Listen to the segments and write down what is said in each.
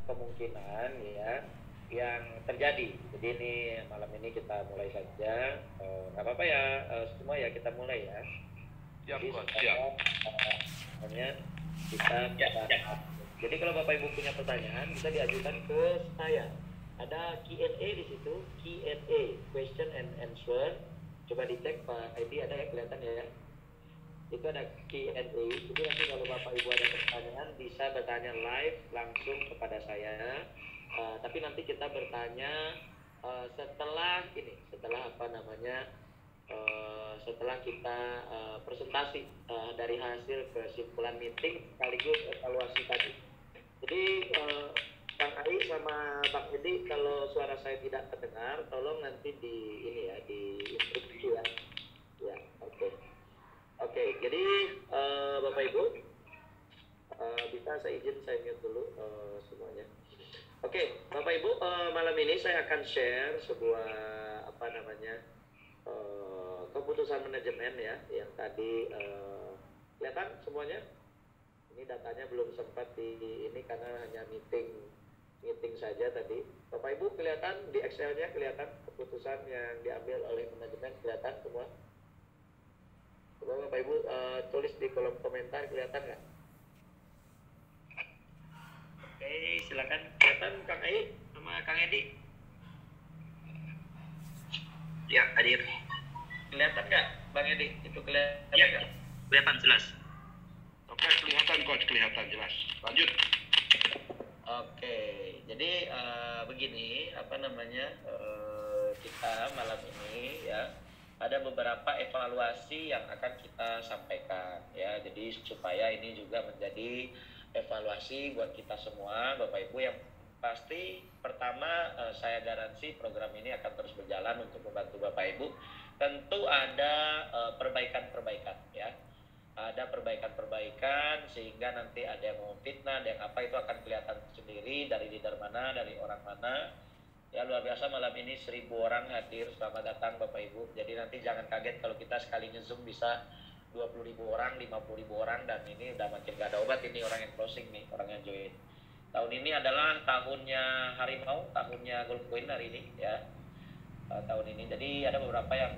kemungkinan ya yang terjadi. Jadi ini malam ini kita mulai saja. Nggak apa-apa ya, semua ya kita mulai ya. Jadi siap. Namanya kita Jadi kalau Bapak Ibu punya pertanyaan bisa diajukan ke saya. Ada Q&A di situ, Q&A, question and answer. Coba dicek Pak ID ada ya, kelihatan ya. Itu ada Q&A. Jadi nanti kalau Bapak Ibu ada pertanyaan bisa bertanya live langsung kepada saya. Tapi nanti kita bertanya setelah setelah kita presentasi dari hasil kesimpulan meeting sekaligus evaluasi tadi. Jadi Bang Ai sama Bang Edi, kalau suara saya tidak terdengar, tolong nanti di instruksi ya. Ya, oke. Jadi Bapak Ibu, bisa saya mute dulu semuanya. Oke, Bapak Ibu, malam ini saya akan share sebuah keputusan manajemen ya, yang tadi kelihatan semuanya. Ini datanya belum sempat ini karena hanya meeting saja tadi. Bapak Ibu kelihatan di Excel-nya, kelihatan keputusan yang diambil oleh manajemen, kelihatan semua. Coba Bapak Ibu tulis di kolom komentar, kelihatan nggak? Oke, silakan. Kelihatan Kang Ai sama Kang Edi? Ya, hadir. Kelihatan nggak Bang Edi? Itu kelihatan nggak? Kelihatan jelas. Oke, kelihatan jelas. Lanjut. Oke, jadi begini, kita malam ini ya ada beberapa evaluasi yang akan kita sampaikan ya. Jadi supaya ini juga menjadi evaluasi buat kita semua, Bapak Ibu, yang pasti pertama saya garansi program ini akan terus berjalan untuk membantu Bapak Ibu. Tentu ada perbaikan-perbaikan ya. Ada perbaikan-perbaikan sehingga nanti ada yang mau fitnah, ada yang apa, itu akan kelihatan sendiri dari leader mana, dari orang mana. Ya luar biasa malam ini 1.000 orang hadir. Selamat datang Bapak Ibu. Jadi nanti jangan kaget kalau kita sekali nge-zoom bisa 20.000 orang, 50.000 orang, dan ini udah makin gak ada obat ini orang yang closing nih, orang yang join. Tahun ini adalah tahunnya harimau, tahunnya gold coin hari ini ya. Tahun ini. Jadi ada beberapa yang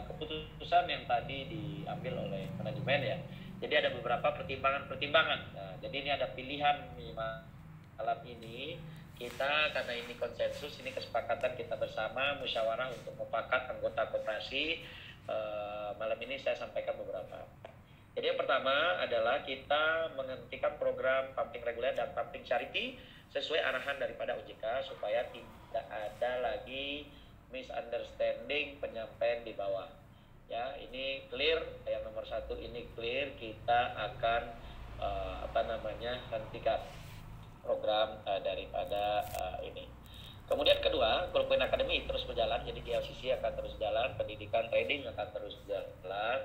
keputusan yang tadi diambil oleh manajemen ya. Jadi ada beberapa pertimbangan. Nah, jadi ini ada pilihan nih malam ini kita, karena ini konsensus, ini kesepakatan kita bersama musyawarah untuk mufakat anggota koperasi. Malam ini saya sampaikan beberapa. Jadi yang pertama adalah kita menghentikan program pumping reguler dan pumping charity sesuai arahan daripada OJK supaya tidak ada lagi misunderstanding penyampaian di bawah ya. Ini clear, yang nomor satu ini clear, kita akan hentikan program daripada ini. Kemudian kedua, Gold Coin Academy terus berjalan, jadi GLCC akan terus jalan, pendidikan trading akan terus jalan.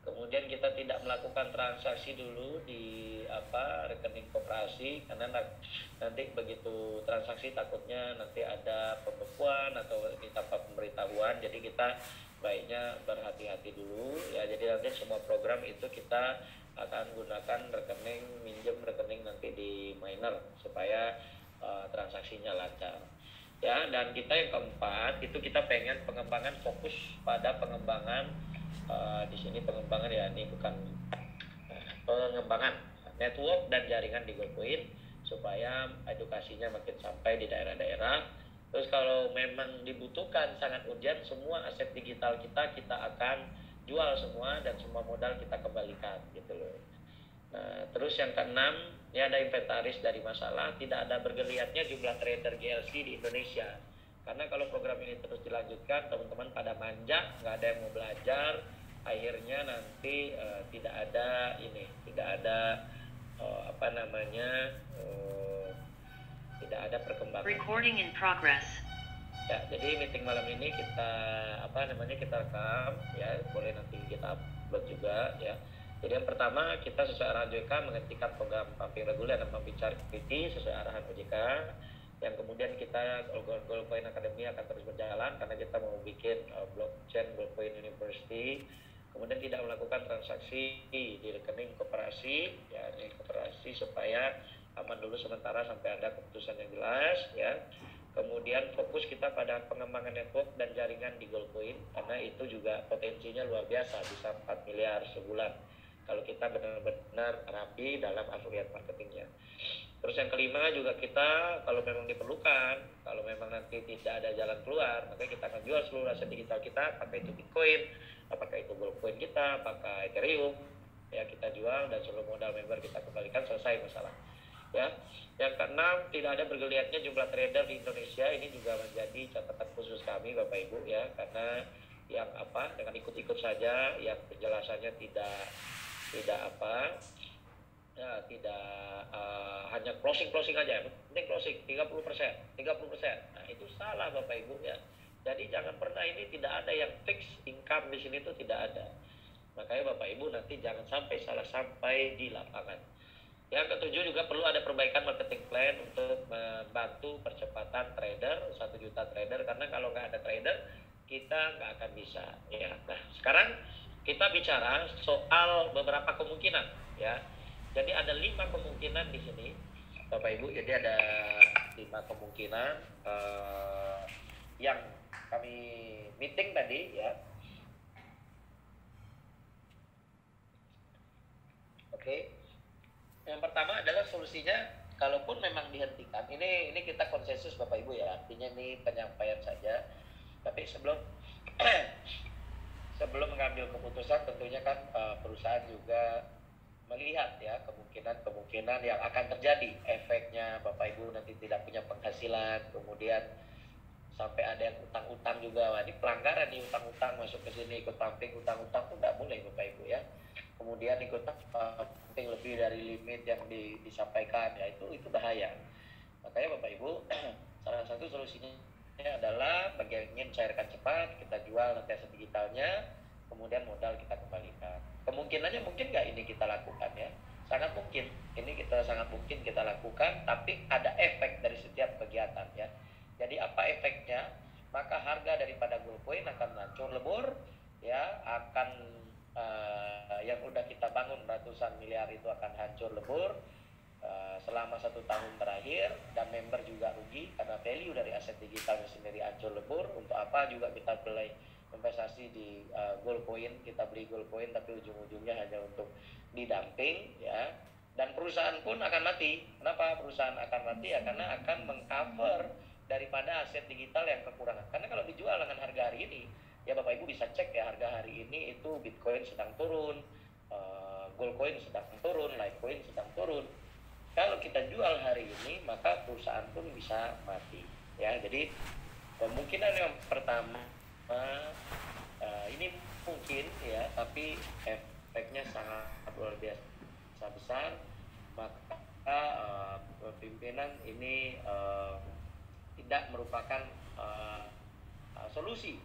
Kemudian kita tidak melakukan transaksi dulu di rekening koperasi, karena nanti begitu transaksi takutnya nanti ada pembekuan atau ini tanpa pemberitahuan. Jadi kita baiknya berhati-hati dulu ya. Jadi nanti semua program itu kita akan gunakan minjem rekening nanti di miner supaya transaksinya lancar ya. Dan kita yang keempat itu kita pengen pengembangan, fokus pada pengembangan di sini pengembangan ya, ini bukan pengembangan network dan jaringan di GoCoin supaya edukasinya makin sampai di daerah-daerah. Terus kalau memang dibutuhkan sangat urgent, semua aset digital kita akan jual semua dan semua modal kita kembalikan gitu loh. Nah, terus yang keenam, ini ada inventaris dari masalah, tidak ada bergeliatnya jumlah trader GLC di Indonesia. Karena kalau program ini terus dilanjutkan, teman-teman pada manja, nggak ada yang mau belajar, akhirnya nanti tidak ada perkembangan. Recording in progress. Ya, jadi meeting malam ini kita rekam ya, boleh nanti kita upload juga ya. Jadi yang pertama, kita sesuai arahan OJK menghentikan program pumping reguler dan pumping charity sesuai arahan OJK. Yang kemudian kita Gold Coin Academy akan terus berjalan karena kita mau bikin blockchain Gold Coin University. Kemudian tidak melakukan transaksi di rekening koperasi ya, ini koperasi supaya aman dulu sementara sampai ada keputusan yang jelas ya. Kemudian fokus kita pada pengembangan network dan jaringan di Goldcoin, karena itu juga potensinya luar biasa, bisa 4 miliar sebulan kalau kita benar-benar rapi dalam affiliate marketingnya. Terus yang kelima juga kita kalau memang diperlukan, kalau memang nanti tidak ada jalan keluar, maka kita akan jual seluruh aset digital kita, apakah itu Bitcoin, apakah itu Goldcoin kita, apakah Ethereum, ya kita jual dan seluruh modal member kita kembalikan, selesai masalah. Ya, yang keenam, tidak ada bergeliatnya jumlah trader di Indonesia. Ini juga menjadi catatan khusus kami Bapak Ibu ya, karena yang dengan ikut-ikut saja, yang penjelasannya tidak hanya closing aja, penting closing 30%. Nah, itu salah Bapak Ibu ya. Jadi jangan pernah, ini tidak ada yang fix income di sini, itu tidak ada. Makanya Bapak Ibu nanti jangan sampai salah sampai di lapangan. Yang ketujuh, juga perlu ada perbaikan marketing plan untuk membantu percepatan trader, 1 juta trader, karena kalau nggak ada trader kita nggak akan bisa ya. Nah, sekarang kita bicara soal beberapa kemungkinan ya. Jadi ada 5 kemungkinan di sini Bapak Ibu. Jadi ada 5 kemungkinan yang kami meeting tadi ya. Oke. Yang pertama adalah solusinya, kalaupun memang dihentikan, ini kita konsensus Bapak Ibu ya, artinya ini penyampaian saja. Tapi sebelum mengambil keputusan, tentunya kan perusahaan juga melihat ya kemungkinan yang akan terjadi, efeknya Bapak Ibu nanti tidak punya penghasilan, kemudian sampai ada yang utang-utang juga. Wah, ini pelanggaran nih, utang-utang masuk ke sini, ikut pumping utang-utang tuh nggak boleh Bapak Ibu ya. Kemudian ikut pumping lebih dari limit yang disampaikan ya, itu bahaya. Makanya Bapak Ibu salah satu solusinya adalah bagi yang ingin cairkan cepat, kita jual nanti aset digitalnya, kemudian modal kita kembalikan. Kemungkinannya mungkin nggak ini kita lakukan ya, sangat mungkin kita lakukan, tapi ada efek dari setiap kegiatan ya. Jadi apa efeknya? Maka harga daripada Goldcoin akan hancur lebur ya, akan yang udah kita bangun ratusan miliar itu akan hancur lebur selama 1 tahun terakhir, dan member juga rugi karena value dari aset digitalnya sendiri hancur lebur. Untuk apa juga kita beli investasi di Goldcoin, kita beli Goldcoin tapi ujung-ujungnya hanya untuk didumping ya. Dan perusahaan pun akan mati. Kenapa perusahaan akan mati? Ya karena akan mengcover daripada aset digital yang kekurangan. Karena kalau dijual dengan harga hari ini, ya Bapak Ibu bisa cek ya, harga hari ini itu Bitcoin sedang turun, Goldcoin sedang turun, Litecoin sedang turun. Kalau kita jual hari ini, maka perusahaan pun bisa mati ya. Jadi kemungkinan yang pertama ini mungkin ya, tapi efeknya sangat luar biasa besar. Maka pimpinan ini tidak merupakan solusi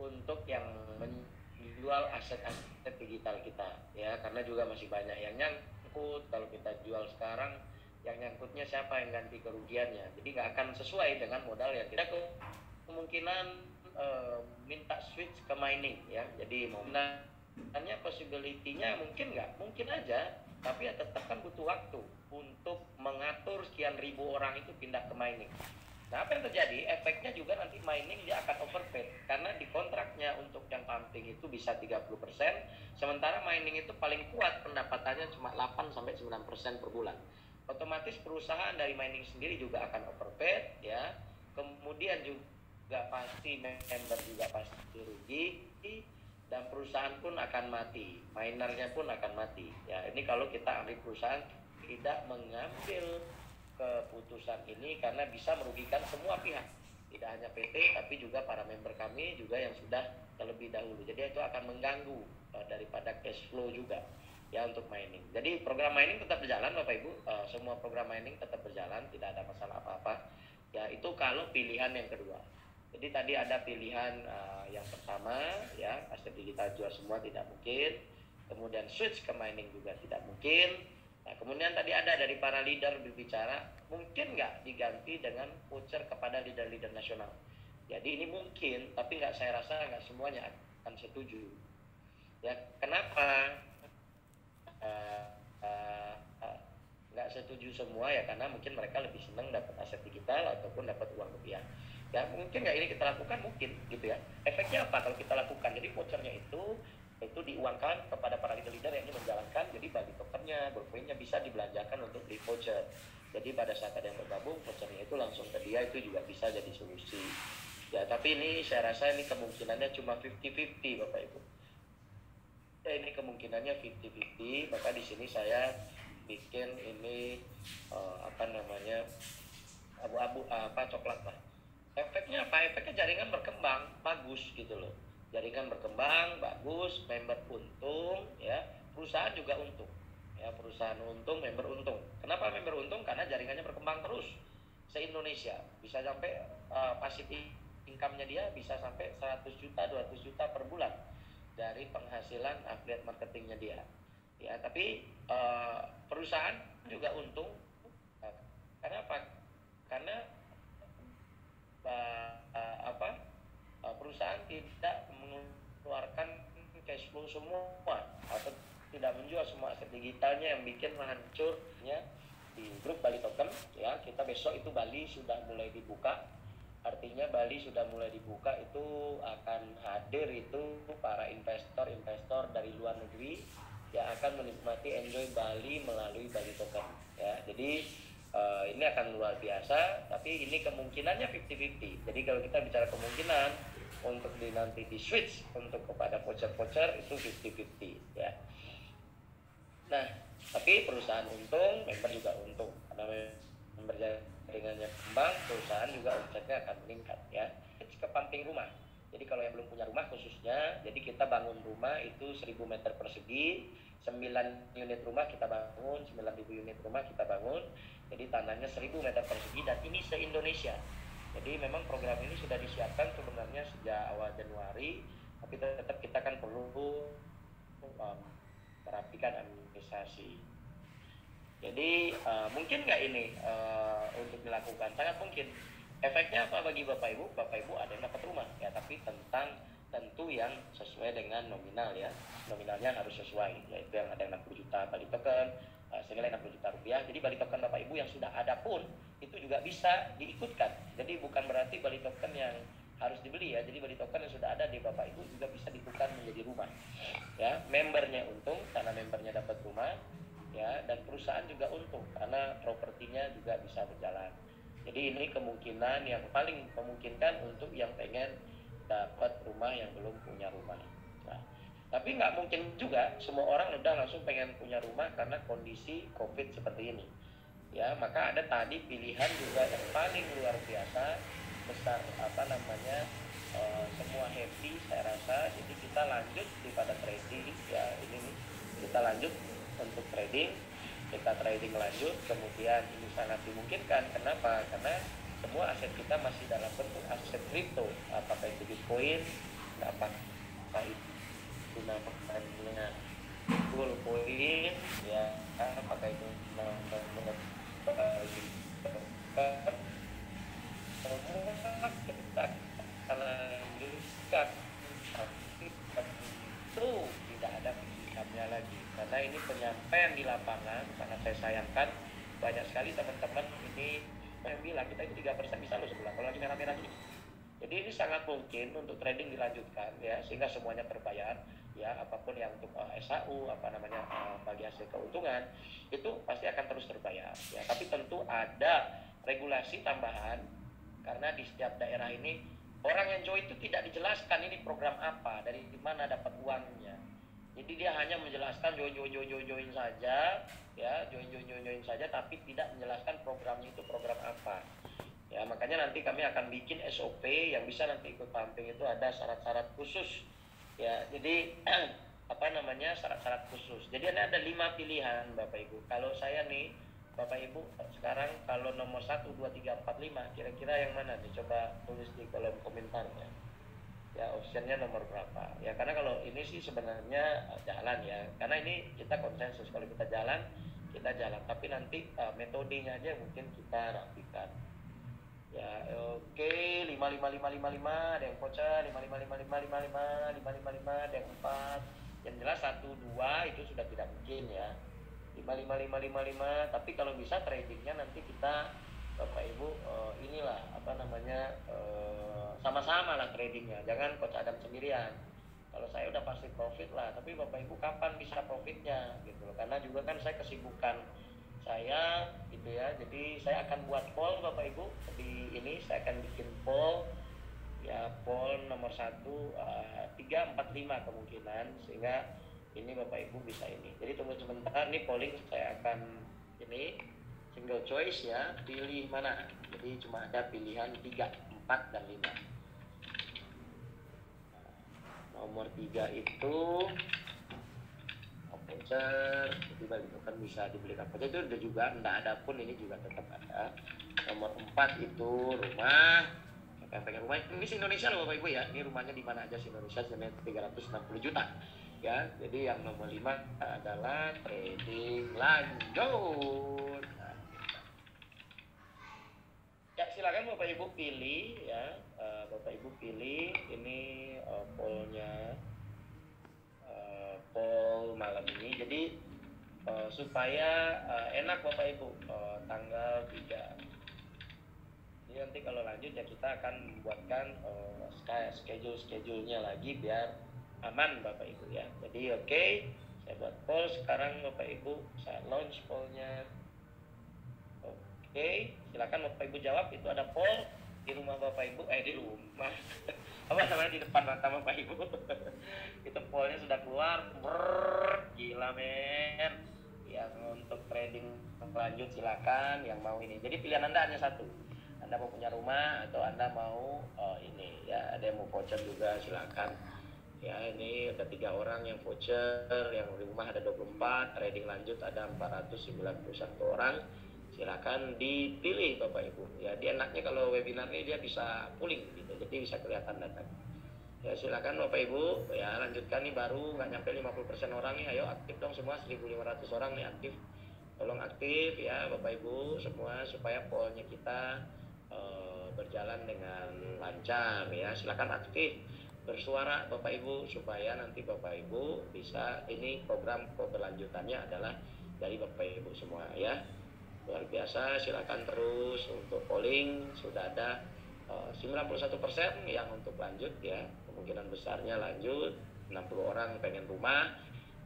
untuk yang menjual aset-aset digital kita ya, karena juga masih banyak yang nyangkut. Kalau kita jual sekarang, yang nyangkutnya siapa yang ganti kerugiannya? Jadi nggak akan sesuai dengan modal yang kita. Kemungkinan minta switch ke mining ya. Jadi hanya possibility-nya mungkin nggak, mungkin aja, tapi ya tetap kan butuh waktu untuk mengatur sekian ribu orang itu pindah ke mining. Nah, apa yang terjadi? Efeknya juga nanti mining dia akan overpaid, karena di kontraknya untuk yang pumping itu bisa 30%, sementara mining itu paling kuat pendapatannya cuma 8-9% per bulan. Otomatis perusahaan dari mining sendiri juga akan overpaid ya. Kemudian juga pasti member juga pasti rugi, dan perusahaan pun akan mati, minernya pun akan mati ya. Ini kalau kita ambil perusahaan tidak mengambil keputusan ini, karena bisa merugikan semua pihak, tidak hanya PT tapi juga para member kami juga yang sudah terlebih dahulu. Jadi itu akan mengganggu daripada cash flow juga ya untuk mining. Jadi program mining tetap berjalan Bapak Ibu, semua program mining tetap berjalan, tidak ada masalah apa-apa ya. Itu kalau pilihan yang kedua. Jadi tadi ada pilihan yang pertama ya, aset digital jual semua tidak mungkin, kemudian switch ke mining juga tidak mungkin. Nah, kemudian tadi ada dari para leader berbicara, mungkin nggak diganti dengan voucher kepada leader-leader nasional. Jadi ini mungkin, tapi saya rasa nggak semuanya akan setuju. Ya, kenapa? nggak setuju semua ya, karena mungkin mereka lebih senang dapat aset digital ataupun dapat uang rupiah. Ya mungkin nggak ini kita lakukan, mungkin gitu ya. Efeknya apa kalau kita lakukan? Jadi vouchernya itu diuangkan kepada para leader-leader yang ingin menjalankan. Jadi bagi tokennya, goldcoinnya bisa dibelanjakan untuk beli voucher. Jadi pada saat ada yang bergabung, vouchernya itu langsung ke dia, itu juga bisa jadi solusi. Ya tapi ini saya rasa ini kemungkinannya cuma 50-50 Bapak Ibu. Ya ini kemungkinannya 50-50, maka di sini saya bikin ini abu-abu coklat lah. Efeknya apa? Efeknya jaringan berkembang bagus gitu loh. Jaringan berkembang bagus, member untung ya, perusahaan juga untung. Ya, perusahaan untung, member untung. Kenapa member untung? Karena jaringannya berkembang terus se-Indonesia. Bisa sampai passive income-nya dia bisa sampai 100 juta, 200 juta per bulan dari penghasilan affiliate marketingnya dia. Ya, tapi perusahaan juga untung. Karena apa? Karena perusahaan tidak mengeluarkan cash flow semua atau tidak menjual semua aset digitalnya yang bikin hancurnya di grup Bali Token. Ya, kita besok itu Bali sudah mulai dibuka. Artinya Bali sudah mulai dibuka, itu akan hadir itu para investor dari luar negeri yang akan menikmati enjoy Bali melalui Bali Token. Ya, jadi ini akan luar biasa, tapi ini kemungkinannya 50-50. Jadi kalau kita bicara kemungkinan untuk nanti di switch untuk kepada voucher itu 50-50 ya. Nah, tapi perusahaan untung, member juga untung karena member jaringannya kembang, perusahaan juga omsetnya akan meningkat ya. Ke pumping rumah. Jadi kalau yang belum punya rumah khususnya, jadi kita bangun rumah itu 1000 meter persegi, 9 unit rumah kita bangun, 9.000 unit rumah kita bangun. Jadi tanahnya 1000 meter persegi dan ini se-Indonesia. Jadi memang program ini sudah disiapkan sebenarnya sejak awal Januari, tapi tetap kita kan perlu merapikan administrasi. Jadi mungkin nggak ini untuk dilakukan? Sangat mungkin. Efeknya apa bagi Bapak Ibu? Bapak Ibu ada yang dapat rumah ya, tapi tentu yang sesuai dengan nominal ya. Nominalnya harus sesuai, yaitu yang ada yang 60 juta Bali Token, senilai 60 juta rupiah. Jadi Bali Token Bapak Ibu yang sudah ada pun itu juga bisa diikutkan. Jadi bukan berarti Bali Token yang harus dibeli ya. Jadi Bali Token yang sudah ada di Bapak Ibu juga bisa ditukar menjadi rumah. Ya, membernya untung karena membernya dapat rumah ya, dan perusahaan juga untung karena propertinya juga bisa berjalan. Jadi ini kemungkinan yang paling memungkinkan untuk yang pengen dapat rumah yang belum punya rumah. Nah, tapi nggak mungkin juga semua orang udah langsung pengen punya rumah karena kondisi COVID seperti ini. Ya, maka ada tadi pilihan juga yang paling luar biasa besar semua happy saya rasa. Jadi kita lanjut daripada trading ya, ini kita lanjut untuk trading. Kita trading lanjut, kemudian ini sangat dimungkinkan. Kenapa? Karena semua aset kita masih dalam bentuk aset kripto, apakah itu Bitcoin, apakah itu namanya goldcoin, ya, apakah itu namanya kita lanjutkan, itu tidak ada pilihannya lagi. Karena ini penyampaian di lapangan sangat saya sayangkan, banyak sekali teman-teman ini yang bilang kita itu 3% bisa loh sebulan kalau lagi merah-merah ini. Jadi ini sangat mungkin untuk trading dilanjutkan ya, sehingga semuanya terbayar ya, apapun yang untuk SAU bagi hasil keuntungan itu pasti akan terus terbayar ya. Tapi tentu ada regulasi tambahan karena di setiap daerah ini orang yang join itu tidak dijelaskan ini program apa, dari mana dapat uangnya. Jadi dia hanya menjelaskan join saja, ya, join saja, tapi tidak menjelaskan programnya itu program apa. Ya, makanya nanti kami akan bikin SOP yang bisa nanti ikut pumping itu ada syarat-syarat khusus. Ya, jadi syarat-syarat khusus. Jadi ada 5 pilihan Bapak Ibu. Kalau saya nih, Bapak Ibu sekarang kalau nomor 1, 2, 3, 4, 5, kira-kira yang mana nih? Coba tulis di kolom komentarnya. Ya, optionnya nomor berapa ya, karena kalau ini sih sebenarnya jalan ya, karena ini kita konsensus kalau kita jalan, tapi nanti metodenya aja mungkin kita rapikan ya. Oke, 55555 ada yang voucher, 5555555 555 ada yang 4, yang jelas 1, 2 itu sudah tidak mungkin ya, 555555. Tapi kalau bisa tradingnya nanti kita Bapak Ibu inilah apa namanya sama-sama lah tradingnya, jangan Coach Adam sendirian. Kalau saya udah pasti profit lah, tapi Bapak Ibu kapan bisa profitnya gitu loh. Karena juga kan saya kesibukan saya gitu ya. Jadi saya akan buat poll Bapak Ibu di ini, saya akan bikin poll ya, poll nomor 1 3, 4, 5 kemungkinan, sehingga ini Bapak Ibu bisa ini. Jadi tunggu sebentar, nih polling saya akan ini single choice ya, pilih mana. Jadi cuma ada pilihan 3, 4, dan 5. Nomor 3 itu voucher, tiba itu kan bisa dibeli voucher, itu udah juga enggak ada pun, ini juga tetap ada. Nomor 4 itu rumah, yang pengen rumah ini se-Indonesia loh Bapak Ibu ya, ini rumahnya di mana aja se-Indonesia, senilai 360 juta ya. Jadi yang nomor 5 adalah trading lanjut. Ya silakan Bapak Ibu pilih ya, Bapak Ibu pilih ini pollnya, poll malam ini. Jadi supaya enak Bapak Ibu, tanggal 3. Jadi nanti kalau lanjut ya kita akan membuatkan schedule-nya lagi biar aman Bapak Ibu ya. Jadi oke, saya buat poll sekarang Bapak Ibu, saya launch pollnya. Oke, silakan Bapak Ibu jawab. Itu ada poll di rumah Bapak Ibu, di rumah apa namanya, di depan mata Bapak Ibu. Itu pollnya sudah keluar. Gila men. Yang untuk trading lanjut silakan yang mau ini. Jadi pilihan Anda hanya satu. Anda mau punya rumah atau Anda mau ini ya, ada yang mau voucher juga silakan. Ya ini ada 3 orang yang voucher, yang di rumah ada 24, trading lanjut ada 491 orang. Silakan dipilih Bapak Ibu ya. Dia enaknya kalau webinar ini dia bisa pooling gitu, jadi bisa kelihatan data ya. Silakan Bapak Ibu ya, lanjutkan nih, baru nggak nyampe 50% orang nih. Ayo aktif dong semua, 1.500 orang nih aktif, tolong aktif ya Bapak Ibu semua, supaya pollnya kita berjalan dengan lancar ya. Silakan aktif bersuara Bapak Ibu, supaya nanti Bapak Ibu bisa, ini program keberlanjutannya adalah dari Bapak Ibu semua ya. Luar biasa, silakan terus untuk polling. Sudah ada 91% yang untuk lanjut ya, kemungkinan besarnya lanjut. 60 orang pengen rumah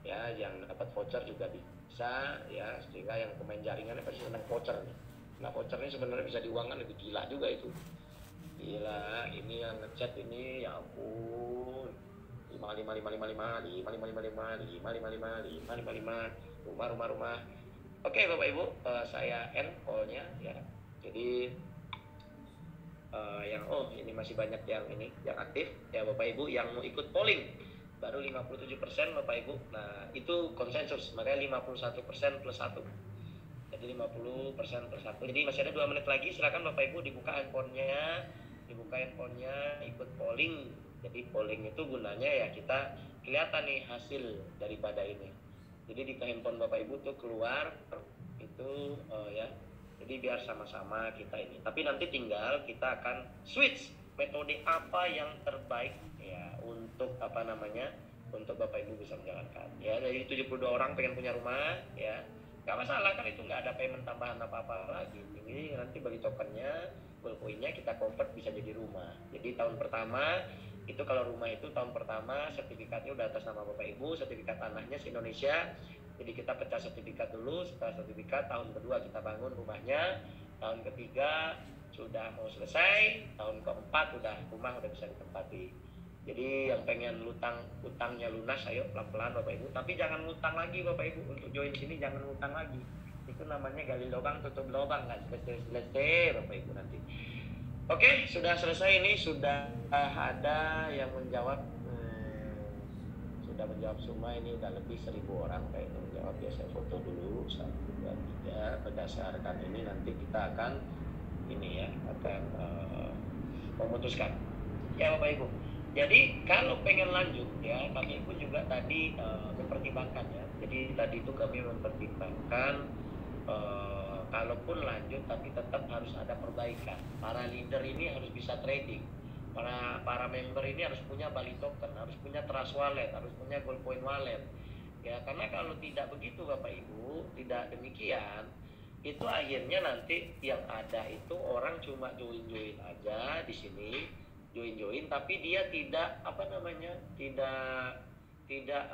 ya, yang dapat voucher juga bisa ya, sehingga yang pemain jaringannya pasti senang voucher nih. Nah voucher ini sebenarnya bisa diuangkan lebih gila juga itu. Gila, ini yang ngechat ini ya ampun, 555555555555555 rumah. Oke Bapak Ibu, saya end pollnya ya. Jadi yang ini masih banyak yang ini yang aktif ya Bapak Ibu, yang mau ikut polling baru 57% Bapak Ibu. Nah itu konsensus, makanya 51% plus 1. Jadi 50% plus 1. Jadi masih ada 2 menit lagi, silakan Bapak Ibu dibuka handphonenya, ikut polling. Jadi polling itu gunanya ya kita kelihatan nih hasil daripada ini. Jadi di handphone Bapak Ibu tuh keluar itu ya. Jadi biar sama-sama kita ini. Tapi nanti tinggal kita akan switch metode apa yang terbaik ya untuk apa namanya, untuk Bapak Ibu bisa menjalankan. Ya dari 72 orang pengen punya rumah ya, nggak masalah kan, itu nggak ada payment tambahan apa-apa lagi. Ini nanti bagi tokennya, gold coinnya kita convert bisa jadi rumah. Jadi tahun pertama itu kalau rumah itu tahun pertama sertifikatnya udah atas nama Bapak Ibu, sertifikat tanahnya se-Indonesia. Jadi kita pecah sertifikat dulu, setelah sertifikat tahun kedua kita bangun rumahnya, tahun ketiga sudah mau selesai, tahun keempat rumah udah bisa ditempati. Jadi yang pengen utangnya lunas, ayo pelan-pelan Bapak Ibu. Tapi jangan ngutang lagi Bapak Ibu, untuk join sini jangan ngutang lagi. Itu namanya gali lubang tutup lubang, nggak selesai Bapak Ibu nanti. Oke, sudah selesai ini, sudah ada yang menjawab, sudah menjawab semua. Ini udah lebih 1.000 orang kayak yang menjawab. Ya saya foto dulu 1, 2, 3. Berdasarkan ini nanti kita akan ini ya, akan memutuskan ya Bapak Ibu. Jadi kalau pengen lanjut ya, kami pun juga tadi mempertimbangkan ya. Jadi tadi itu kami mempertimbangkan kalaupun lanjut tapi tetap harus ada perbaikan. Para leader ini harus bisa trading. Para member ini harus punya Bali token, harus punya Trust Wallet, harus punya Gold Coin Wallet. ya, karena kalau tidak begitu Bapak Ibu, tidak demikian, itu akhirnya nanti yang ada itu orang cuma join aja di sini, join tapi dia tidak tidak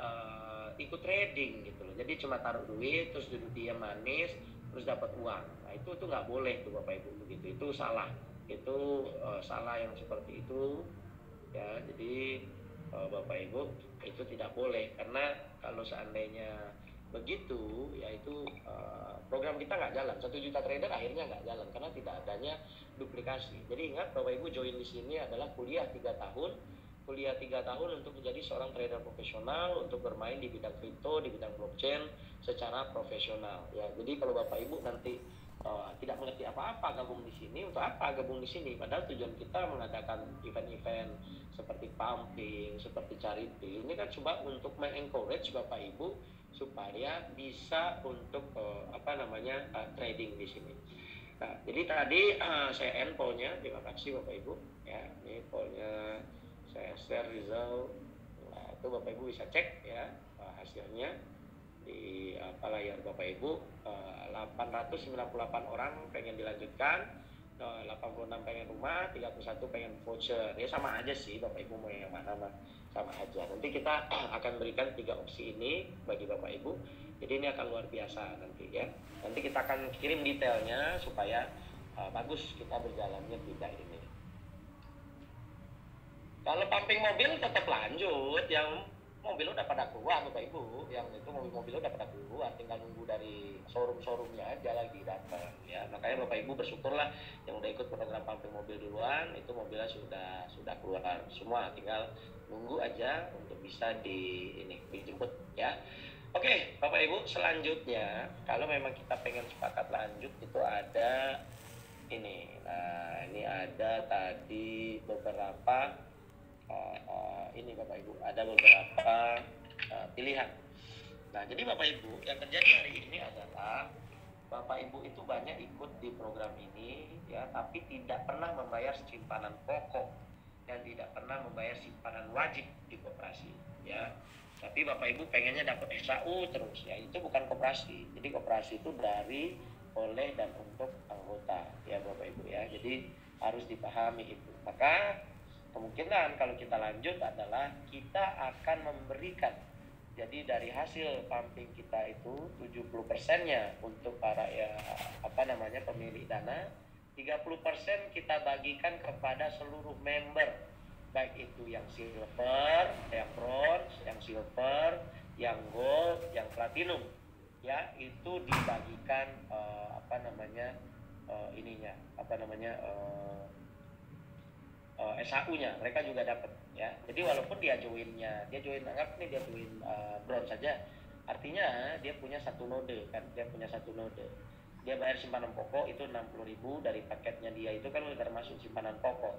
ikut trading gitu loh. Jadi cuma taruh duit terus duduk diam manis terus dapat uang. Nah, itu tuh nggak boleh tuh Bapak Ibu begitu. Itu salah. Itu salah yang seperti itu ya. Jadi Bapak Ibu itu tidak boleh, karena kalau seandainya begitu ya itu program kita nggak jalan. 1 juta trader akhirnya nggak jalan karena tidak adanya duplikasi. Jadi ingat Bapak Ibu, join di sini adalah kuliah 3 tahun untuk menjadi seorang trader profesional, untuk bermain di bidang kripto, di bidang blockchain secara profesional ya. Jadi kalau Bapak Ibu nanti tidak mengerti apa-apa gabung di sini, untuk apa gabung di sini? Padahal tujuan kita mengadakan event-event seperti pumping, seperti charity. Ini kan coba untuk mengencourage Bapak Ibu supaya bisa untuk trading di sini. Nah, jadi tadi saya end pollnya. Terima kasih Bapak Ibu ya. Ini pollnya saya share result. Nah, itu Bapak Ibu bisa cek ya hasilnya di layar Bapak Ibu. 898 orang pengen dilanjutkan, 86 pengen rumah, 31 pengen voucher. Ya sama aja sih Bapak Ibu mau yang mana mah sama aja. Nanti kita akan berikan 3 opsi ini bagi Bapak Ibu. Jadi ini akan luar biasa nanti ya. Nanti kita akan kirim detailnya supaya bagus kita berjalannya tidak ini. Kalau pumping mobil tetap lanjut, yang mobil udah pada keluar Bapak Ibu, yang itu mobil udah pada keluar, tinggal nunggu dari showroomnya aja lagi datang ya. Makanya Bapak Ibu bersyukurlah yang udah ikut program pumping mobil duluan, itu mobilnya sudah keluar semua, tinggal nunggu aja untuk bisa dijemput ya. Oke Bapak Ibu, selanjutnya kalau memang kita pengen sepakat lanjut itu ada ini. Nah, ini ada tadi beberapa ini Bapak Ibu, ada beberapa pilihan. Nah, jadi Bapak Ibu, yang terjadi hari ini adalah Bapak Ibu itu banyak ikut di program ini ya, tapi tidak pernah membayar simpanan pokok dan tidak pernah membayar simpanan wajib di koperasi ya. Tapi Bapak Ibu pengennya dapat SAU terus ya, itu bukan koperasi. Jadi koperasi itu dari, oleh, dan untuk anggota ya Bapak Ibu ya. Jadi harus dipahami itu. Maka kemungkinan kalau kita lanjut adalah kita akan memberikan, jadi dari hasil pumping kita itu 70%-nya untuk para pemilik dana, 30% kita bagikan kepada seluruh member, baik itu yang silver, yang bronze, yang silver, yang gold, yang platinum ya, itu dibagikan SAU-nya mereka juga dapat ya. Jadi walaupun dia join bronze saja, artinya dia punya satu node kan, dia bayar simpanan pokok itu 60.000 dari paketnya dia itu kan udah termasuk simpanan pokok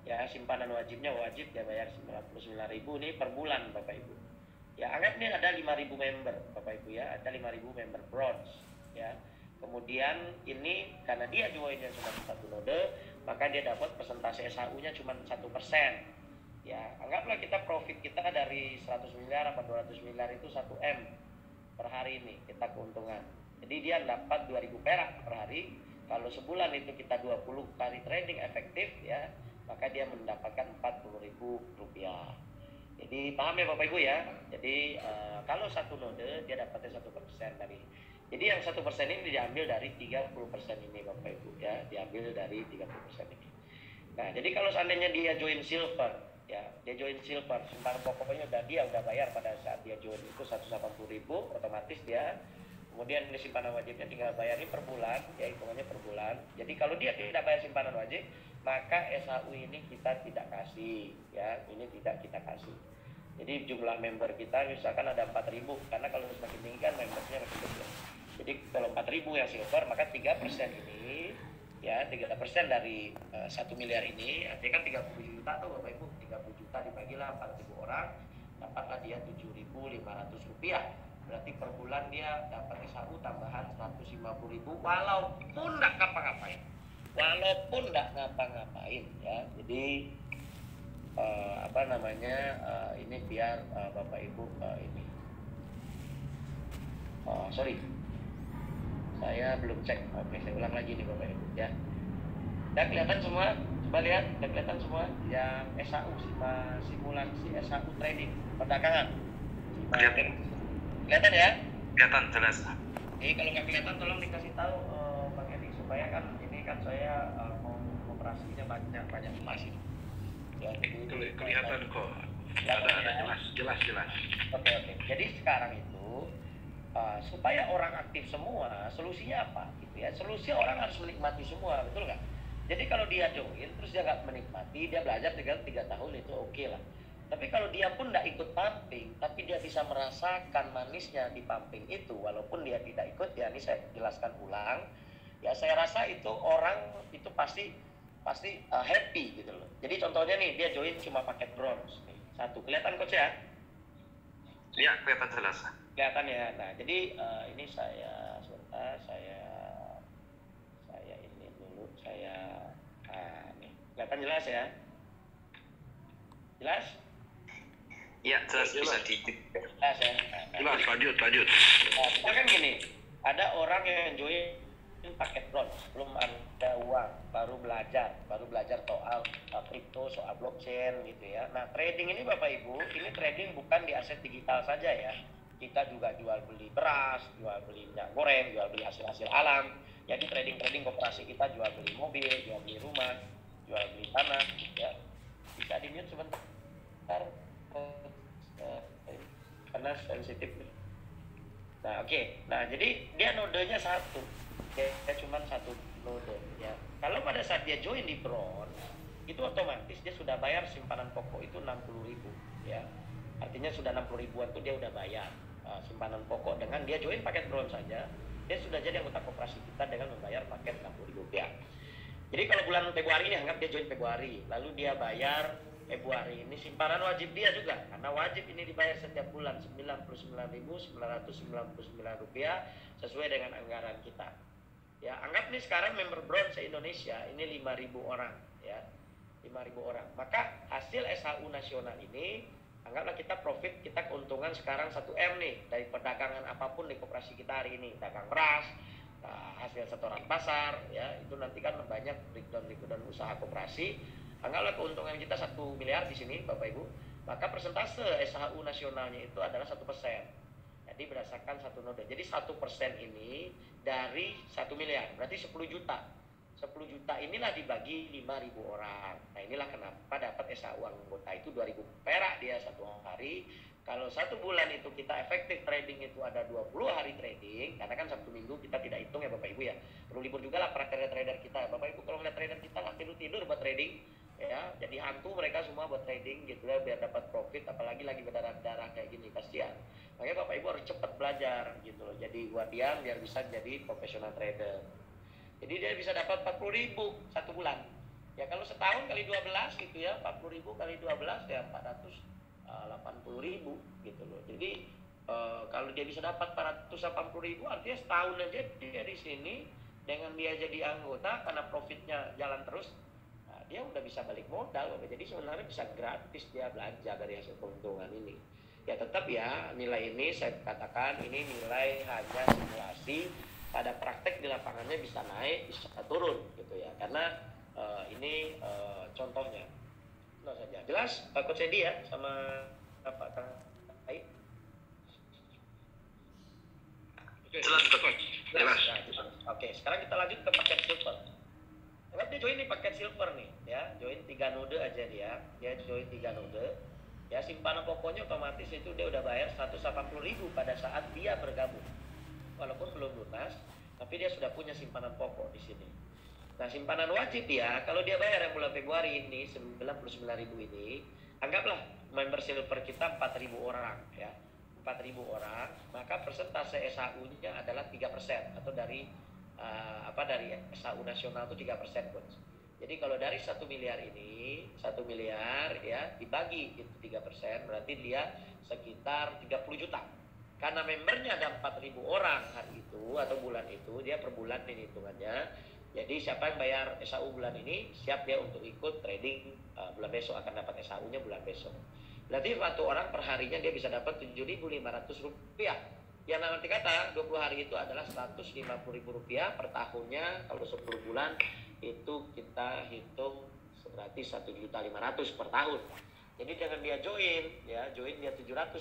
ya. Simpanan wajibnya wajib dia bayar 99.000 ini per bulan Bapak Ibu ya. Anggap nih ada 5.000 member Bapak Ibu ya, ada 5.000 member bronze ya. Kemudian ini karena dia joinnya cuma satu node, maka dia dapat persentase SAU-nya cuma 1% ya. Anggaplah kita profit kita dari 100 miliar atau 200 miliar itu 1 M per hari ini kita keuntungan. Jadi dia dapat 2.000 perak per hari. Kalau sebulan itu kita 20 kali trading efektif ya, maka dia mendapatkan 40.000 rupiah. Jadi paham ya Bapak Ibu ya. Jadi kalau satu node dia dapatnya 1% dari. Jadi yang 1% ini diambil dari 30% ini Bapak Ibu ya, diambil dari 30% ini. Nah, jadi kalau seandainya dia join silver ya, dia join silver, simpanan pokoknya dia udah bayar pada saat dia join itu 180.000, otomatis dia kemudian ini simpanan wajibnya tinggal bayar ini per bulan ya, hitungannya per bulan. Jadi kalau dia tidak bayar simpanan wajib, maka SAU ini kita tidak kasih ya, ini tidak kita kasih. Jadi jumlah member kita misalkan ada 4.000, karena kalau semakin tinggi kan membernya makin kecil. Jadi kalau 4.000 yang silver, maka 3% ini ya, 3% dari 1 miliar ini artinya kan 30 juta tuh Bapak Ibu. 30 juta dibagilah 4.000 orang, dapatlah dia 7.500 rupiah. Berarti per bulan dia dapat SAU tambahan 150.000 walaupun nggak ngapa-ngapain. Ya. Jadi ini biar Bapak Ibu ini sorry, saya belum cek. Oke, saya ulang lagi nih Bapak Ibu ya. Udah kelihatan semua? Coba lihat, udah kelihatan semua yang SAU, simulasi SAU trading perdagangan. Kelihatan. Kelihatan ya? Kelihatan jelas. Kalau nggak kelihatan tolong dikasih tahu Bang Edi, supaya kan ini kan saya mau operasinya banyak masih. Ya, jadi Kelihatan kok. Ada jelas. Oke. Jadi sekarang itu supaya orang aktif semua, solusinya apa? Gitu ya. Solusi orang harus menikmati semua, betul nggak? Jadi kalau dia join terus dia nggak menikmati, dia belajar 3 tahun itu oke lah. Tapi kalau dia pun nggak ikut pumping, tapi dia bisa merasakan manisnya di pumping itu, walaupun dia tidak ikut, ya ini saya jelaskan ulang. Ya saya rasa itu orang itu pasti happy gitu loh. Jadi contohnya nih, dia join cuma paket bronze. Nih, satu, kelihatan coach ya? Iya, kelihatan jelas. Kelihatan ya. Nah, jadi ini saya sebentar, saya ini dulu, nih. Kelihatan jelas ya? Jelas? Iya, jelas bisa dikit. Jelas ya? Jelas, lanjut. Nah, kan gini, ada orang yang join paket bronze, belum ada uang, baru belajar soal kripto, soal blockchain gitu ya. Nah, trading ini Bapak Ibu, ini trading bukan di aset digital saja ya. Kita juga jual beli beras, jual beli minyak goreng, jual beli hasil alam. Jadi trading koperasi kita jual beli mobil, jual beli rumah, jual beli tanah ya. Bisa di-mute sebentar. Karena sensitif. Nah, oke. Nah, jadi dia nodenya satu. Dia cuma satu node ya. Kalau pada saat dia join di bronze, itu otomatis dia sudah bayar simpanan pokok itu 60.000 ya. Artinya sudah 60 ribuan tuh dia udah bayar simpanan pokok dengan dia join paket bronze saja. Dia sudah jadi anggota koperasi kita dengan membayar paket 60.000 rupiah. Jadi kalau bulan Februari ini anggap dia join Februari, lalu dia bayar Februari ini simpanan wajib dia juga, karena wajib ini dibayar setiap bulan 99.999 rupiah sesuai dengan anggaran kita. Ya, anggap nih sekarang member bronze se-Indonesia ini 5.000 orang ya. 5.000 orang. Maka hasil SHU nasional ini anggaplah kita profit, kita keuntungan sekarang 1M nih dari perdagangan apapun di koperasi kita hari ini, dagang beras, hasil setoran pasar ya, itu nanti kan banyak breakdown usaha koperasi. Anggaplah keuntungan kita 1 miliar di sini Bapak Ibu, maka persentase SHU nasionalnya itu adalah 1%. Jadi berdasarkan satu node. Jadi 1% ini dari 1 miliar, berarti 10 juta. 10 juta inilah dibagi 5.000 orang. Nah, inilah kenapa dapat SHU anggota itu 2.000 perak dia satu hari. Kalau 1 bulan itu kita efektif trading itu ada 20 hari trading, karena kan Sabtu Minggu kita tidak hitung ya Bapak Ibu ya. Perlu libur juga lah para trader kita. Bapak Ibu kalau ngeliat trader kita nggak tidur buat trading ya, jadi hantu mereka semua buat trading gitu ya, biar dapat profit, apalagi lagi berdarah-darah kayak gini, kasihan. Makanya Bapak Ibu harus cepat belajar gitu loh, jadi guardian biar bisa jadi profesional trader. Jadi dia bisa dapat 40.000 satu bulan ya. Kalau setahun kali 12 gitu ya, 40.000 kali 12 ya 480.000 gitu loh. Jadi kalau dia bisa dapat 480.000 artinya setahun aja dia di sini dengan dia jadi anggota, karena profitnya jalan terus, dia udah bisa balik modal. Jadi sebenarnya bisa gratis dia belanja dari hasil keuntungan ini. Ya tetap ya, nilai ini saya katakan ini nilai hanya simulasi, pada praktek di lapangannya bisa naik bisa turun gitu ya, karena ini contohnya. Nah saja jelas Coach Edi ya sama Pak Kai. Jelas Coach. Jelas. Oke, sekarang kita lanjut ke paket silver. Anggap dia join nih paket silver nih ya, join 3 node aja dia join 3 node ya. Simpanan pokoknya otomatis itu dia udah bayar 180.000 pada saat dia bergabung, walaupun belum lunas, tapi dia sudah punya simpanan pokok di sini. Nah, simpanan wajib ya, kalau dia bayar yang bulan Februari ini 99.000 ini, anggaplah member silver kita 4.000 orang ya, 4.000 orang, maka persentase SHU-nya adalah 3% atau dari dari SHU nasional itu 3%, Coach. Jadi kalau dari 1 miliar ini, 1 miliar ya dibagi itu 3%, berarti dia sekitar 30 juta. Karena membernya ada 4.000 orang hari itu atau bulan itu, dia per bulan ini hitungannya. Jadi siapa yang bayar SHU bulan ini, siap dia untuk ikut trading bulan besok, akan dapat SHU-nya bulan besok. Berarti satu orang per harinya dia bisa dapat 7.500 rupiah yang nanti kata 20 hari itu adalah Rp150.000 per tahunnya. Kalau 10 bulan itu kita hitung berarti 1.500.000 per tahun. Jadi dengan dia join dia 750.000,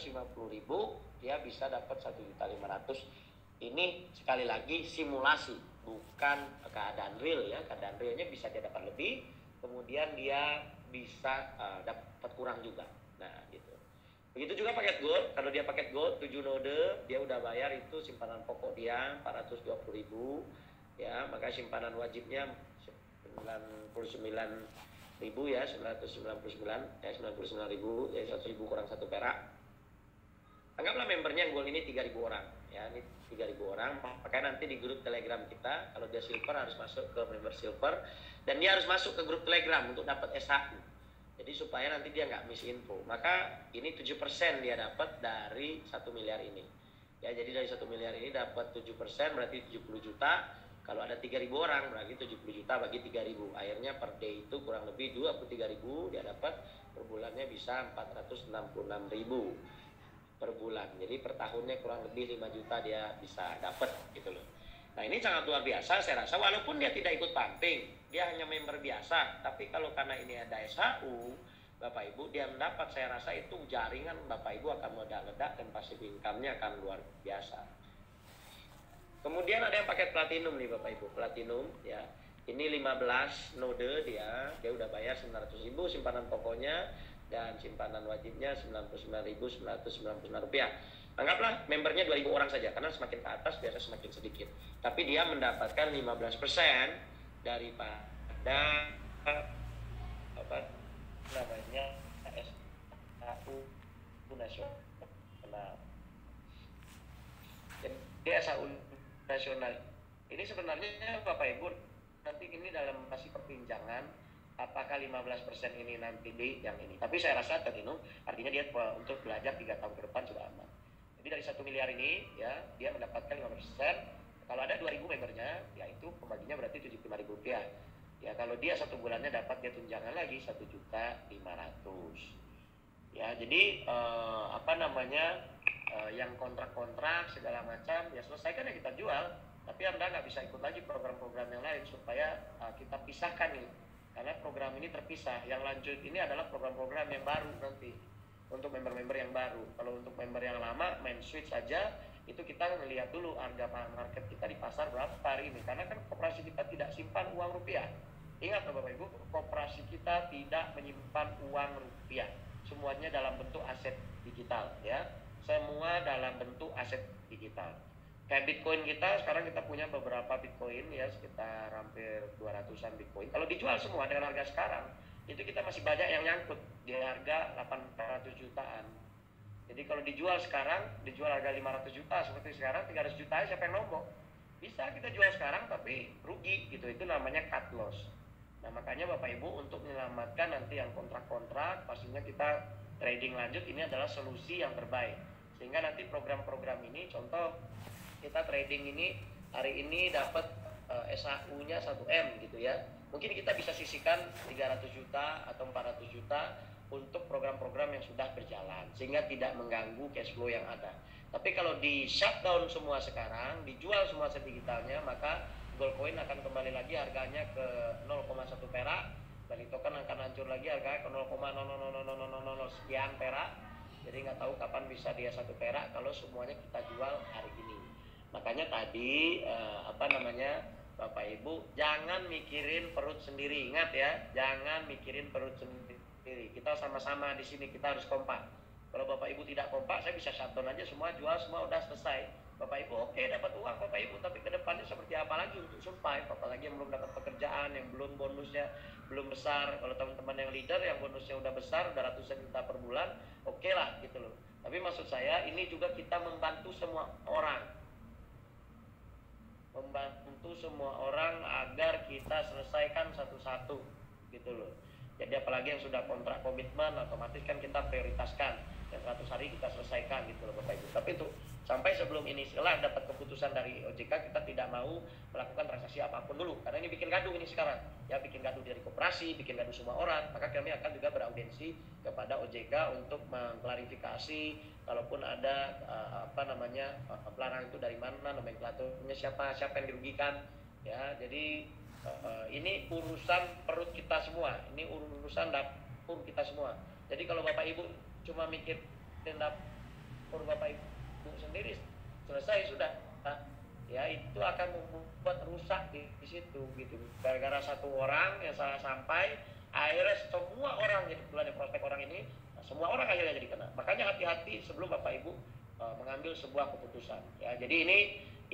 dia bisa dapat 1.500.000. Ini sekali lagi simulasi, bukan keadaan real ya. Keadaan realnya bisa dia dapat lebih, kemudian dia bisa dapat kurang juga. Nah, gitu. Begitu juga paket gold. Kalau dia paket gold 7 node, dia udah bayar itu simpanan pokok dia 420.000 ya, maka simpanan wajibnya 99.000 ya, 999 ya, 99.000 ya, 100.000 kurang 1 perak. Anggaplah membernya yang gold ini 3.000 orang ya, ini 3.000 orang. Makanya nanti di grup Telegram kita, kalau dia silver harus masuk ke member silver, dan dia harus masuk ke grup Telegram untuk dapat SHU. Jadi supaya nanti dia nggak miss info. Maka ini 7% dia dapat dari 1 miliar ini. Ya, jadi dari 1 miliar ini dapat 7%, berarti 70 juta. Kalau ada 3.000 orang, berarti 70 juta bagi 3.000. Akhirnya per day itu kurang lebih 23.000 dia dapat. Per bulannya bisa 466.000 per bulan. Jadi per tahunnya kurang lebih 5 juta dia bisa dapat gitu loh. Nah, ini sangat luar biasa saya rasa, walaupun dia tidak ikut pumping, dia hanya member biasa, tapi kalau karena ini ada SHU, Bapak Ibu, dia mendapat, saya rasa itu jaringan Bapak Ibu akan meledak-ledak dan passive income-nya akan luar biasa. Kemudian ada yang paket platinum nih Bapak Ibu, platinum ya. Ini 15 node dia udah bayar 900.000 simpanan pokoknya dan simpanan wajibnya Rp99.999. Anggaplah membernya 2.000 orang saja, karena semakin ke atas biasa semakin sedikit. Tapi dia mendapatkan 15% daripada apa namanya SHU nasional. Jadi SHU nasional ini sebenarnya Bapak Ibu nanti ini dalam masih perbincangan apakah 15% ini nanti di yang ini. Tapi saya rasa tadi artinya dia untuk belajar 3 tahun ke depan sudah aman. Jadi dari 1 miliar ini ya dia mendapatkan 15%. Kalau ada 2.000 membernya, yaitu pembaginya berarti Rp75.000. Ya kalau dia 1 bulannya dapat dia tunjangan lagi 1.500.000. Ya jadi yang kontrak-kontrak segala macam ya selesaikan ya kita jual. Tapi Anda nggak bisa ikut lagi program-program yang lain supaya kita pisahkan nih. Karena program ini terpisah. Yang lanjut ini adalah program-program yang baru nanti. Untuk member-member yang baru. Kalau untuk member yang lama main switch saja, itu kita melihat dulu harga market kita di pasar berapa hari ini. Karena kan koperasi kita tidak simpan uang rupiah. Ingat Bapak Ibu, koperasi kita tidak menyimpan uang rupiah. Semuanya dalam bentuk aset digital ya. Semua dalam bentuk aset digital. Kayak Bitcoin kita, sekarang kita punya beberapa Bitcoin ya, sekitar hampir 200-an Bitcoin. Kalau dijual semua dengan harga sekarang, itu kita masih banyak yang nyangkut di harga 800 jutaan. Jadi kalau dijual sekarang, dijual harga 500 juta seperti sekarang, 300 juta siapa yang nombok? Bisa kita jual sekarang tapi rugi gitu, itu namanya cut loss. Nah makanya Bapak Ibu untuk menyelamatkan nanti yang kontrak-kontrak, pastinya kita trading lanjut, ini adalah solusi yang terbaik. Sehingga nanti program-program ini, contoh kita trading ini hari ini dapat SHU-nya 1M gitu ya. Mungkin kita bisa sisihkan 300 juta atau 400 juta untuk program-program yang sudah berjalan sehingga tidak mengganggu cash flow yang ada. Tapi kalau di shutdown semua sekarang, dijual semua aset digitalnya, maka gold coin akan kembali lagi harganya ke 0,1 perak, Bali token akan hancur lagi harganya ke 0,00000 sekian perak. Jadi nggak tahu kapan bisa dia 1 perak kalau semuanya kita jual hari ini. Makanya tadi Bapak Ibu jangan mikirin perut sendiri, ingat ya, jangan mikirin perut sendiri. Kita sama-sama di sini, kita harus kompak. Kalau Bapak Ibu tidak kompak, saya bisa shutdown aja semua, jual semua, udah selesai. Bapak Ibu oke dapat uang Bapak Ibu, tapi ke depannya seperti apa lagi untuk survive? Apalagi yang belum dapat pekerjaan, yang belum bonusnya belum besar. Kalau teman-teman yang leader yang bonusnya udah besar, udah ratusan juta per bulan, oke lah gitu loh. Tapi maksud saya ini juga kita membantu semua orang. Membantu semua orang agar kita selesaikan satu-satu gitu loh. Jadi apalagi yang sudah kontrak komitmen, otomatis kan kita prioritaskan yang 100 hari kita selesaikan gitu loh Bapak Ibu. Tapi itu sampai sebelum ini setelah dapat keputusan dari OJK, kita tidak mau melakukan transaksi apapun dulu karena ini bikin gaduh ini sekarang. ya bikin gaduh dari koperasi, bikin gaduh semua orang, maka kami akan juga beraudiensi kepada OJK untuk mengklarifikasi kalaupun ada pelarangan itu dari mana, nomenklaturnya siapa yang dirugikan, ya. Jadi ini urusan perut kita semua, ini urusan dapur kita semua. Jadi kalau Bapak Ibu cuma mikir dapur Bapak Ibu sendiri, selesai sudah, ya itu akan membuat rusak di situ gitu. Gara-gara satu orang yang salah sampai, akhirnya semua orang jadi bulan prospek orang ini, semua orang akhirnya jadi kena. Makanya hati-hati sebelum Bapak Ibu mengambil sebuah keputusan. Ya, jadi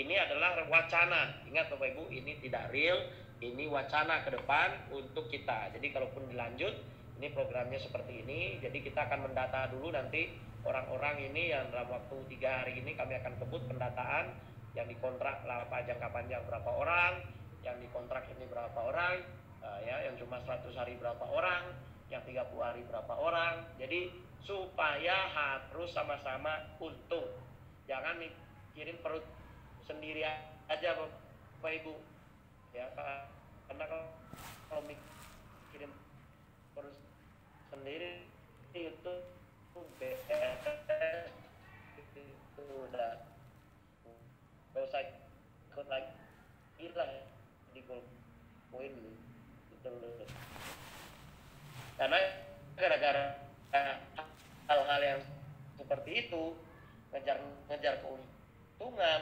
ini adalah wacana. Ingat Bapak Ibu, ini tidak real, ini wacana ke depan untuk kita. Jadi kalaupun dilanjut, ini programnya seperti ini. Jadi kita akan mendata dulu nanti orang-orang ini yang dalam waktu 3 hari ini kami akan kebut pendataan, yang dikontrak jangka panjang berapa orang, yang dikontrak ini berapa orang, ya, yang cuma 100 hari berapa orang, yang 30 hari berapa orang. Jadi supaya harus sama-sama untung. Jangan mikirin perut sendiri aja Bapak Ibu. Ya, karena kalau mikirin perut sendiri itu BS itu udah gak usah ikut lagi lah di poin gitu loh. Karena gara-gara hal-hal yang seperti itu, ngejar keuntungan,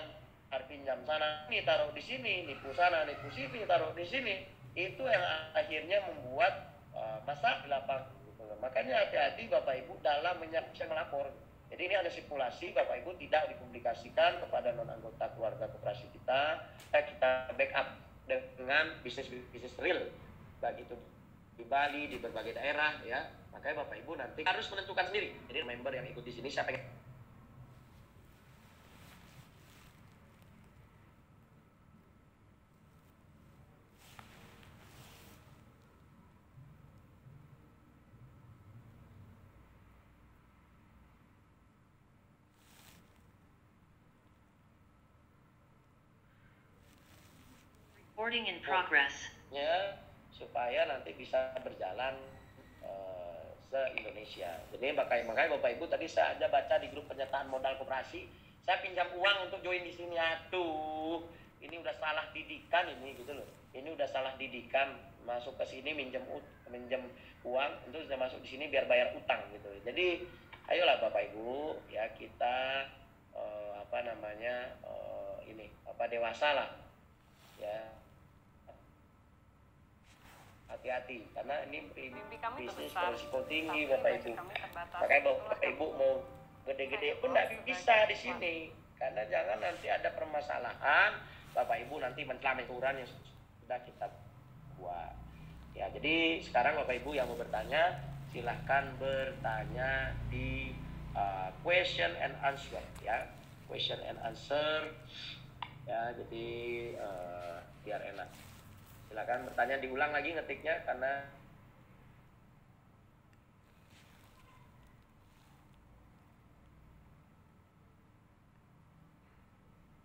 pinjam sana, ini taruh di sini, nipu sana, nipu sini, taruh di sini, itu yang akhirnya membuat masalah di lapangan. Gitu. Makanya hati-hati Bapak Ibu dalam melapor. Jadi ini ada stipulasi, Bapak Ibu tidak dipublikasikan kepada non-anggota keluarga koperasi kita. Kita backup dengan bisnis real, baik itu di Bali, di berbagai daerah, ya. Makanya Bapak Ibu nanti harus menentukan sendiri. Jadi member yang ikut di sini siapa yang Recording in progress. Ya, supaya nanti bisa berjalan se-Indonesia. Jadi makanya Bapak Ibu tadi saya aja baca di grup penyertaan modal koperasi, saya pinjam uang untuk join di sini. Aduh, ini udah salah didikan ini gitu loh. Ini udah salah didikan, masuk ke sini minjem uang untuk sudah masuk di sini biar bayar utang gitu. Jadi ayolah Bapak Ibu, ya kita dewasa lah. Ya. Hati-hati karena ini bisnis berisiko tinggi Bapak Ibu. Makanya Bapak Ibu mau gede-gede pun nggak bisa di sini karena jangan nanti ada permasalahan Bapak Ibu nanti mentelan yang sudah kita buat. Ya, jadi sekarang Bapak Ibu yang mau bertanya silahkan bertanya di question and answer ya, question and answer ya, jadi biar enak. Silakan bertanya, diulang lagi ngetiknya karena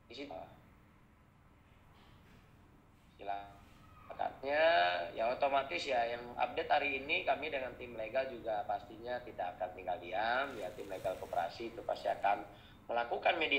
di situ silakannya ya otomatis ya yang update hari ini kami dengan tim legal juga pastinya tidak akan tinggal diam ya, tim legal koperasi itu pasti akan melakukan mediasi